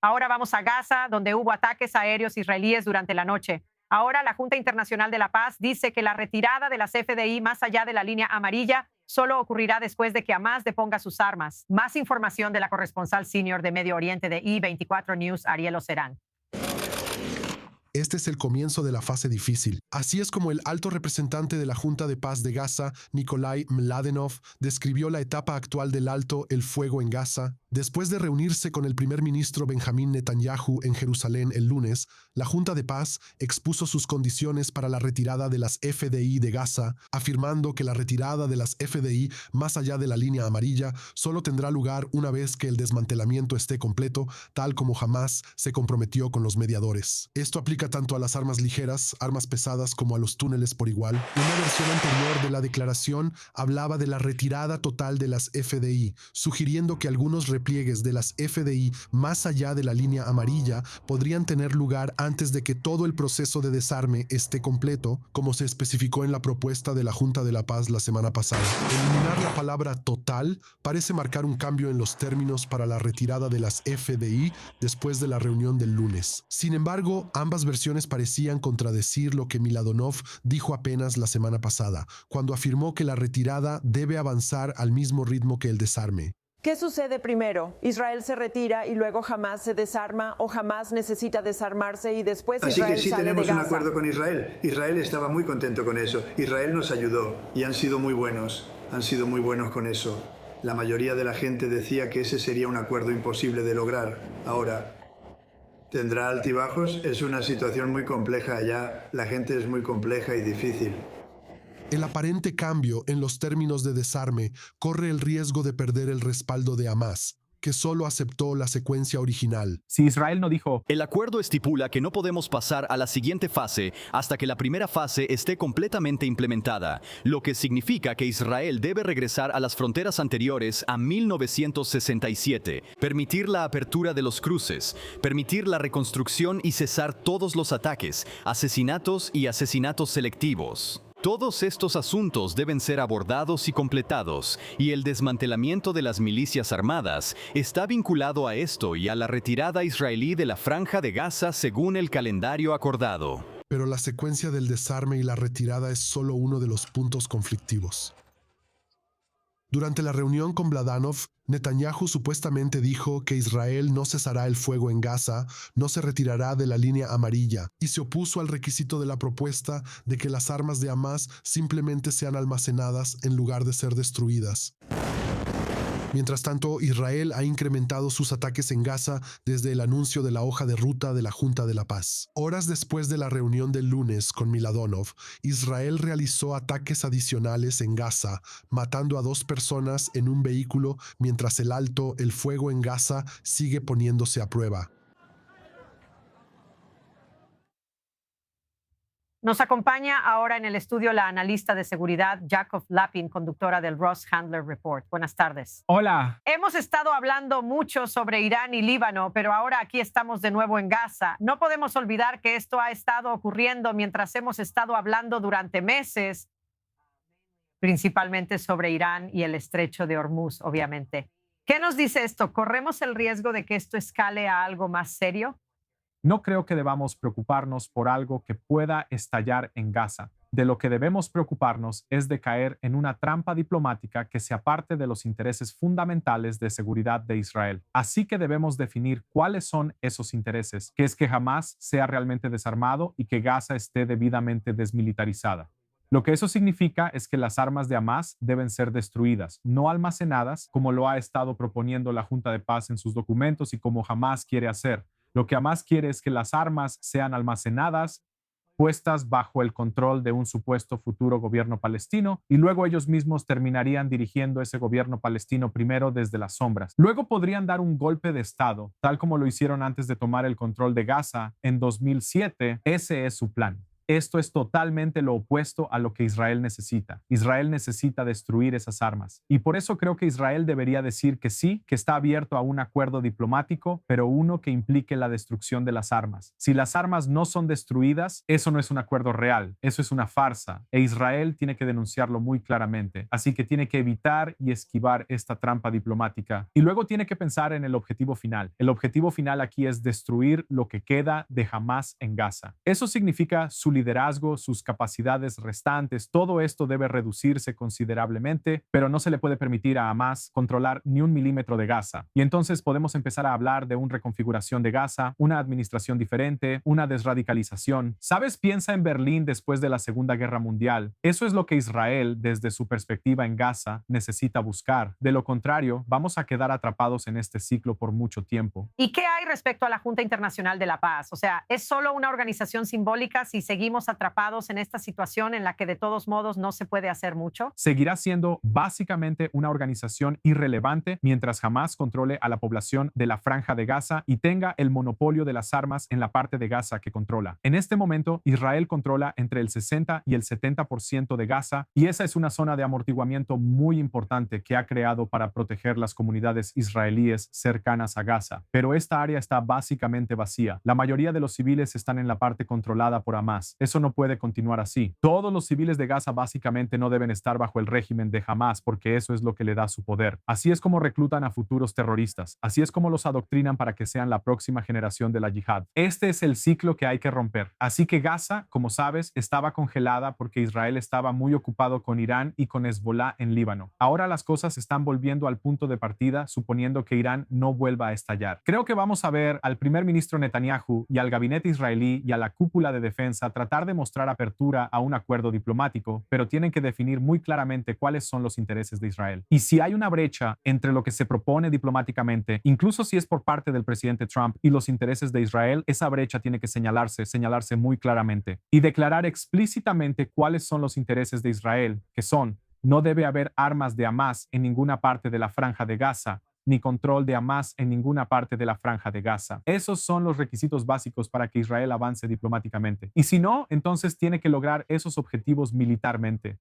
Ahora vamos a Gaza, donde hubo ataques aéreos israelíes durante la noche. Ahora la Junta Internacional de la Paz dice que la retirada de las FDI más allá de la línea amarilla solo ocurrirá después de que Hamás deponga sus armas. Más información de la corresponsal senior de Medio Oriente de I24 News, Ariel Ocerán. Este es el comienzo de la fase difícil. Así es como el alto representante de la Junta de Paz de Gaza, Nikolai Mladenov, describió la etapa actual del alto el fuego en Gaza. Después de reunirse con el primer ministro Benjamín Netanyahu en Jerusalén el lunes, la Junta de Paz expuso sus condiciones para la retirada de las FDI de Gaza, afirmando que la retirada de las FDI más allá de la línea amarilla solo tendrá lugar una vez que el desmantelamiento esté completo, tal como Hamás se comprometió con los mediadores. Esto aplica tanto a las armas ligeras, armas pesadas, como a los túneles por igual. Una versión anterior de la declaración hablaba de la retirada total de las FDI, sugiriendo que algunos repliegues de las FDI más allá de la línea amarilla podrían tener lugar antes de que todo el proceso de desarme esté completo, como se especificó en la propuesta de la Junta de la Paz la semana pasada. Eliminar la palabra total parece marcar un cambio en los términos para la retirada de las FDI después de la reunión del lunes. Sin embargo, ambas versiones parecían contradecir lo que Miladonov dijo apenas la semana pasada, cuando afirmó que la retirada debe avanzar al mismo ritmo que el desarme. ¿Qué sucede primero? ¿Israel se retira y luego Hamás se desarma, o Hamás necesita desarmarse y después Israel Así que sí sale tenemos de un Gaza? acuerdo con Israel. Israel estaba muy contento con eso. Israel nos ayudó y han sido muy buenos. Han sido muy buenos con eso. La mayoría de la gente decía que ese sería un acuerdo imposible de lograr. Ahora, ¿tendrá altibajos? Es una situación muy compleja allá. La gente es muy compleja y difícil. El aparente cambio en los términos de desarme corre el riesgo de perder el respaldo de Hamás, que solo aceptó la secuencia original. Si Israel no dijo, El acuerdo estipula que no podemos pasar a la siguiente fase hasta que la primera fase esté completamente implementada, lo que significa que Israel debe regresar a las fronteras anteriores a 1967, permitir la apertura de los cruces, permitir la reconstrucción y cesar todos los ataques, asesinatos y asesinatos selectivos. Todos estos asuntos deben ser abordados y completados, y el desmantelamiento de las milicias armadas está vinculado a esto y a la retirada israelí de la Franja de Gaza según el calendario acordado. Pero la secuencia del desarme y la retirada es solo uno de los puntos conflictivos. Durante la reunión con Mladenov, Netanyahu supuestamente dijo que Israel no cesará el fuego en Gaza, no se retirará de la línea amarilla, y se opuso al requisito de la propuesta de que las armas de Hamás simplemente sean almacenadas en lugar de ser destruidas. Mientras tanto, Israel ha incrementado sus ataques en Gaza desde el anuncio de la hoja de ruta de la Junta de la Paz. Horas después de la reunión del lunes con Miladonov, Israel realizó ataques adicionales en Gaza, matando a 2 personas en un vehículo mientras el alto el fuego en Gaza sigue poniéndose a prueba. Nos acompaña ahora en el estudio la analista de seguridad Jacob Lapin, conductora del Ross Handler Report. Buenas tardes. hola, Hemos estado hablando mucho sobre Irán y Líbano, pero ahora aquí estamos de nuevo en Gaza. No podemos olvidar que esto ha estado ocurriendo mientras hemos estado hablando durante meses, principalmente sobre Irán y el estrecho de Hormuz, obviamente. ¿Qué nos dice esto? ¿Corremos el riesgo de que esto escale a algo más serio? no creo que debamos preocuparnos por algo que pueda estallar en Gaza. De lo que debemos preocuparnos es de caer en una trampa diplomática que se aparte de los intereses fundamentales de seguridad de Israel. Así que debemos definir cuáles son esos intereses, que es que Hamás sea realmente desarmado y que Gaza esté debidamente desmilitarizada. Lo que eso significa es que las armas de Hamás deben ser destruidas, no almacenadas, como lo ha estado proponiendo la Junta de Paz en sus documentos y como Hamás quiere hacer. Lo que Hamás quiere es que las armas sean almacenadas, puestas bajo el control de un supuesto futuro gobierno palestino, y luego ellos mismos terminarían dirigiendo ese gobierno palestino primero desde las sombras. Luego podrían dar un golpe de Estado, tal como lo hicieron antes de tomar el control de Gaza en 2007. Ese es su plan. Esto es totalmente lo opuesto a lo que Israel necesita. Israel necesita destruir esas armas. Y por eso creo que Israel debería decir que sí, que está abierto a un acuerdo diplomático, pero uno que implique la destrucción de las armas. Si las armas no son destruidas, eso no es un acuerdo real, eso es una farsa. E Israel tiene que denunciarlo muy claramente. Así que tiene que evitar y esquivar esta trampa diplomática. Y luego tiene que pensar en el objetivo final. El objetivo final aquí es destruir lo que queda de Hamás en Gaza. Eso significa su liderazgo, sus capacidades restantes. Todo esto debe reducirse considerablemente, pero no se le puede permitir a Hamás controlar ni un milímetro de Gaza. Y entonces podemos empezar a hablar de una reconfiguración de Gaza, una administración diferente, una desradicalización. ¿Sabes? Piensa en Berlín después de la Segunda Guerra Mundial. Eso es lo que Israel, desde su perspectiva en Gaza, necesita buscar. De lo contrario, vamos a quedar atrapados en este ciclo por mucho tiempo. ¿Y qué hay respecto a la Junta Internacional de la Paz? O sea, ¿es solo una organización simbólica si seguimos atrapados en esta situación en la que de todos modos no se puede hacer mucho? Seguirá siendo básicamente una organización irrelevante mientras Hamás controle a la población de la Franja de Gaza y tenga el monopolio de las armas en la parte de Gaza que controla. En este momento, Israel controla entre el 60 y el 70% de Gaza y esa es una zona de amortiguamiento muy importante que ha creado para proteger las comunidades israelíes cercanas a Gaza. Pero esta área está básicamente vacía. La mayoría de los civiles están en la parte controlada por Hamás. Eso no puede continuar así. Todos los civiles de Gaza básicamente no deben estar bajo el régimen de Hamás porque eso es lo que le da su poder. Así es como reclutan a futuros terroristas. Así es como los adoctrinan para que sean la próxima generación de la yihad. Este es el ciclo que hay que romper. Así que Gaza, como sabes, estaba congelada porque Israel estaba muy ocupado con Irán y con Hezbollah en Líbano. Ahora las cosas están volviendo al punto de partida, suponiendo que Irán no vuelva a estallar. Creo que vamos a ver al primer ministro Netanyahu y al gabinete israelí y a la cúpula de defensa tratar de mostrar apertura a un acuerdo diplomático, pero tienen que definir muy claramente cuáles son los intereses de Israel. Y si hay una brecha entre lo que se propone diplomáticamente, incluso si es por parte del presidente Trump y los intereses de Israel, esa brecha tiene que señalarse muy claramente y declarar explícitamente cuáles son los intereses de Israel, que son: no debe haber armas de Hamás en ninguna parte de la Franja de Gaza, ni control de Hamás en ninguna parte de la Franja de Gaza. Esos son los requisitos básicos para que Israel avance diplomáticamente. Y si no, entonces tiene que lograr esos objetivos militarmente.